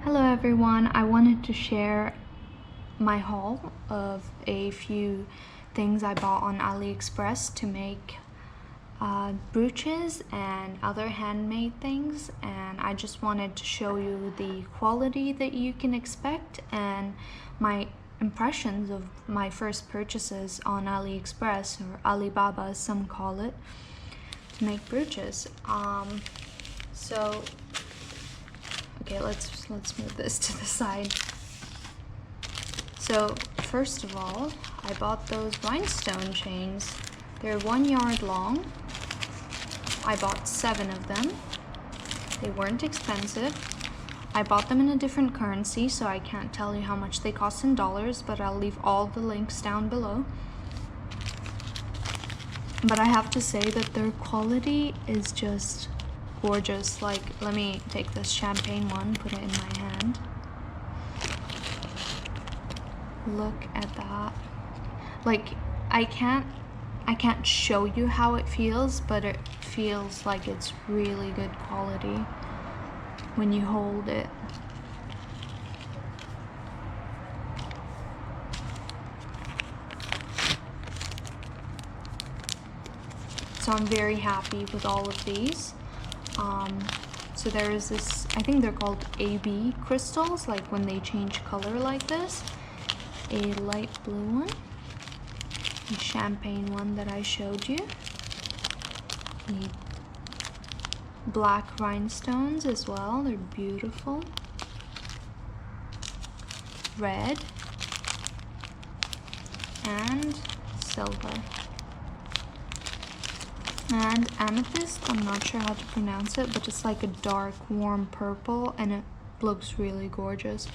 Hello everyone, I wanted to share my haul of a few things I bought on Aliexpress to make brooches and other handmade things, and I just wanted to show you the quality that you can expect and my impressions of my first purchases on Aliexpress, or Alibaba as some call it, to make brooches. Okay, let's move this to the side. So first of all, I bought those rhinestone chains. They're 1 yard long. I bought 7 of them. They weren't expensive. I bought them in a different currency, so I can't tell you how much they cost in dollars, but I'll leave all the links down below. But I have to say that their quality is just gorgeous. Like, let me take this champagne one, put it in my hand. Look at that. Like, I can't show you how it feels, but it feels like it's really good quality when you hold it. So I'm very happy with all of these. So there is this, I think they're called AB crystals, like when they change color like this. A light blue one, a champagne one that I showed you, the black rhinestones as well, they're beautiful, red, and silver. And amethyst, I'm not sure how to pronounce it, but it's like a dark warm purple and it looks really gorgeous.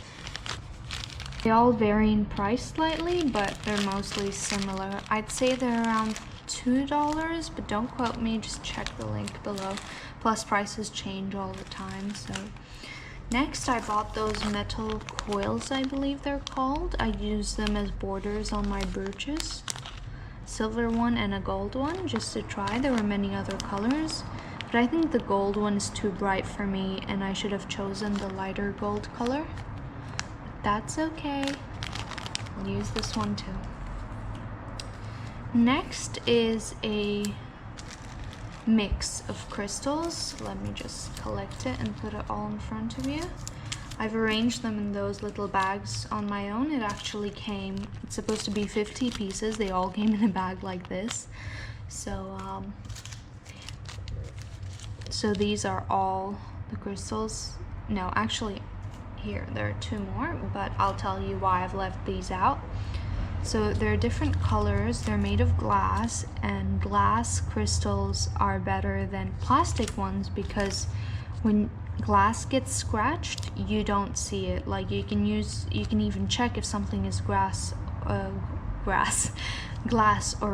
They all vary in price slightly, but they're mostly similar. I'd say they're around $2, but don't quote me, just check the link below. Plus prices change all the time. So next I bought those metal coils, I believe they're called. I use them as borders on my brooches. Silver one and a gold one just to try. There were many other colors, but I think the gold one is too bright for me and I should have chosen the lighter gold color. But that's okay, I'll use this one too. Next is a mix of crystals. Let me just collect it and put it all in front of you. I've arranged them in those little bags on my own. It actually came, it's supposed to be 50 pieces. They all came in a bag like this. So these are all the crystals. No, actually, here, there are 2 more, but I'll tell you why I've left these out. So they're different colors, they're made of glass, and glass crystals are better than plastic ones because when glass gets scratched, you don't see it. Like you can even check if something is glass or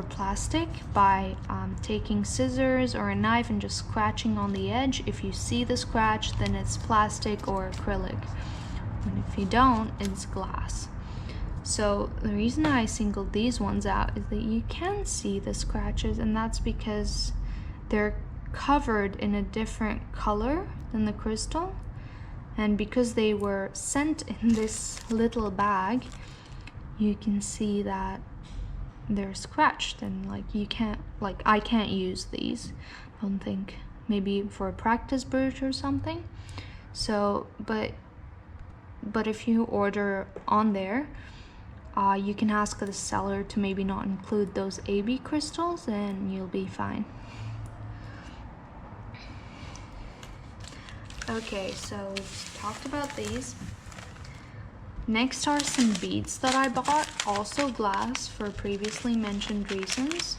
plastic by taking scissors or a knife and just scratching on the edge. If you see the scratch, then it's plastic or acrylic, and if you don't, it's glass. So the reason I singled these ones out is that you can see the scratches, and that's because they're covered in a different color than the crystal, and because they were sent in this little bag, you can see that they're scratched, and I can't use these, I don't think, maybe for a practice brooch or something. So but if you order on there, you can ask the seller to maybe not include those AB crystals and you'll be fine. Okay, so we've talked about these. Next are some beads that I bought, also glass for previously mentioned reasons.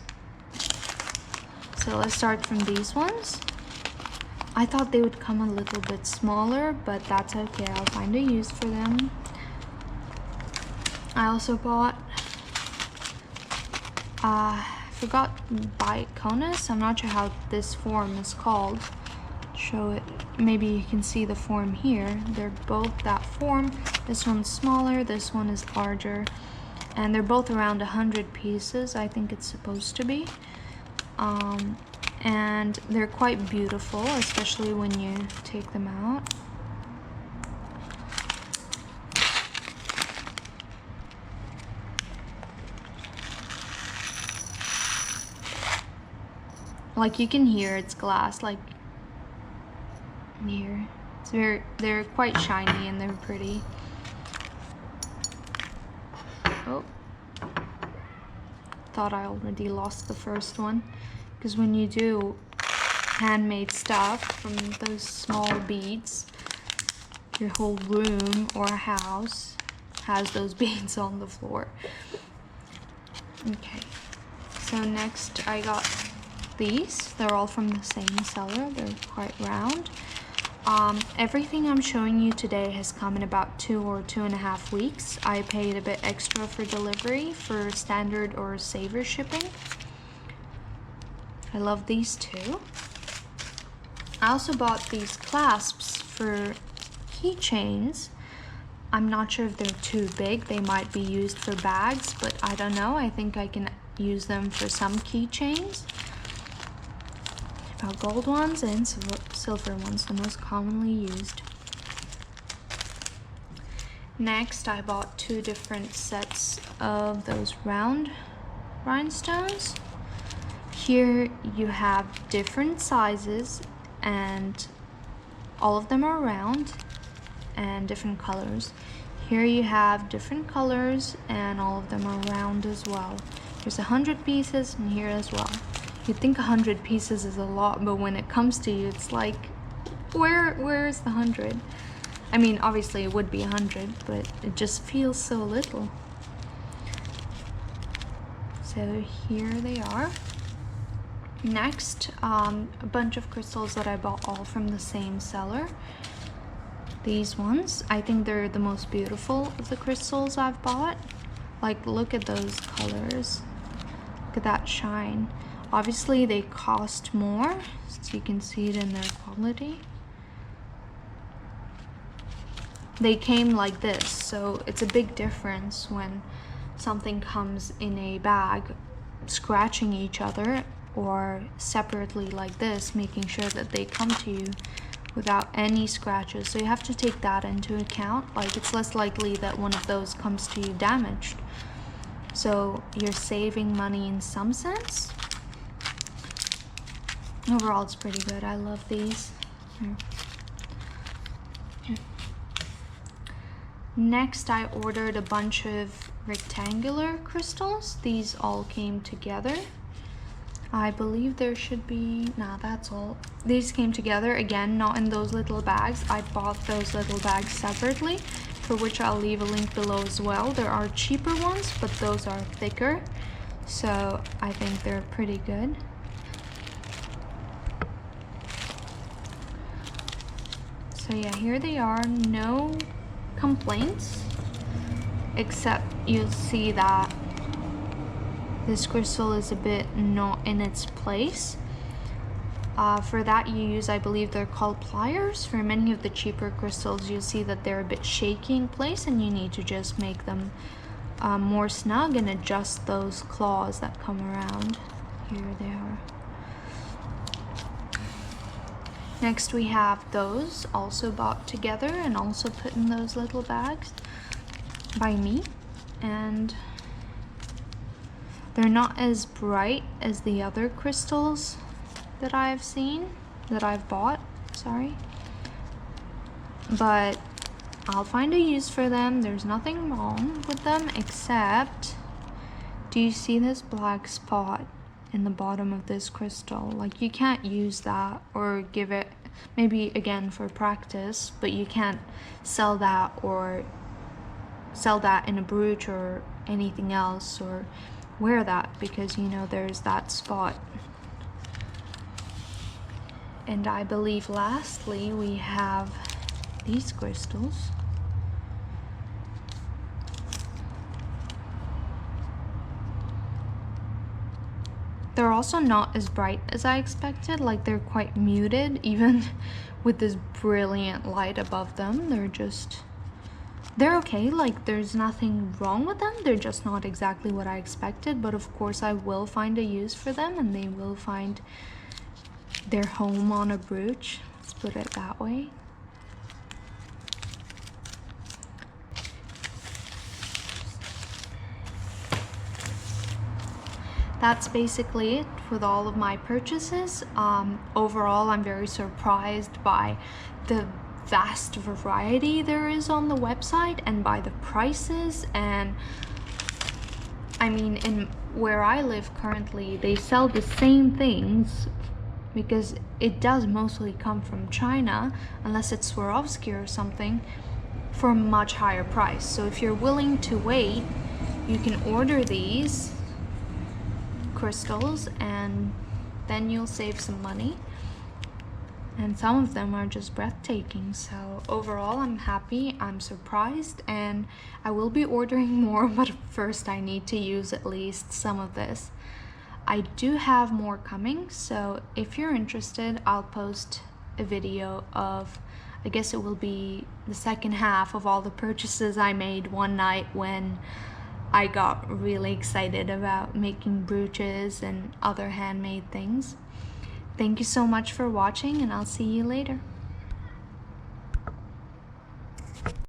So let's start from these ones. I thought they would come a little bit smaller, but that's okay, I'll find a use for them. I also bought, I forgot biconus. I'm not sure how this form is called. Show it, maybe you can see the form here. They're both that form. This one's smaller, this one is larger, and they're both around 100 pieces, I think it's supposed to be. And they're quite beautiful, especially when you take them out. Like you can hear it's glass, like here. It's they're quite shiny and they're pretty. Oh, thought I already lost the first one, because when you do handmade stuff from those small beads, your whole room or house has those beads on the floor. Okay, so next I got these. They're all from the same seller. They're quite round. Everything I'm showing you today has come in about 2 or 2.5 weeks. I paid a bit extra for delivery for standard or saver shipping. I love these too. I also bought these clasps for keychains. I'm not sure if they're too big. They might be used for bags, but I don't know. I think I can use them for some keychains. Got gold ones and silver ones, the most commonly used. Next, I bought 2 different sets of those round rhinestones. Here you have different sizes and all of them are round and different colors. Here you have different colors and all of them are round as well. There's 100 pieces and here as well. You'd think 100 pieces is a lot, but when it comes to you, it's like, where is the 100? I mean, obviously it would be 100, but it just feels so little. So here they are. Next, a bunch of crystals that I bought all from the same seller. These ones, I think they're the most beautiful of the crystals I've bought. Like, look at those colors. Look at that shine. Obviously they cost more, so you can see it in their quality. They came like this, so it's a big difference when something comes in a bag scratching each other, or separately like this, making sure that they come to you without any scratches. So you have to take that into account. Like, it's less likely that one of those comes to you damaged. So you're saving money in some sense. Overall, it's pretty good. I love these. Next, I ordered a bunch of rectangular crystals. These all came together. I believe there should be, nah, that's all. These came together, again, not in those little bags. I bought those little bags separately, for which I'll leave a link below as well. There are cheaper ones, but those are thicker, so I think they're pretty good. So yeah, here they are. No complaints, except you'll see that this crystal is a bit not in its place. For that you use, I believe they're called pliers. For many of the cheaper crystals, you'll see that they're a bit shaky in place and you need to just make them more snug and adjust those claws that come around. Here they are. Next we have those, also bought together and also put in those little bags by me. And they're not as bright as the other crystals that I've bought, sorry. But I'll find a use for them. There's nothing wrong with them, except, do you see this black spot in the bottom of this crystal? Like, you can't use that or give it, maybe again for practice, but you can't sell that or sell that in a brooch or anything else, or wear that, because you know there's that spot. And I believe lastly we have these crystals. They're also not as bright as I expected. Like, they're quite muted, even with this brilliant light above them. They're okay. Like, there's nothing wrong with them. They're just not exactly what I expected, but of course I will find a use for them and they will find their home on a brooch. Let's put it that way. that's basically it with all of my purchases. Overall, I'm very surprised by the vast variety there is on the website and by the prices. And I mean, in where I live currently, they sell the same things, because it does mostly come from China, unless it's Swarovski or something, for a much higher price. So if you're willing to wait, you can order these crystals and then you'll save some money. And some of them are just breathtaking. So overall, I'm happy, I'm surprised, and I will be ordering more, but first I need to use at least some of this. I do have more coming, so if you're interested, I'll post a video of, I guess it will be the second half of all the purchases I made one night when I got really excited about making brooches and other handmade things. Thank you so much for watching, and I'll see you later.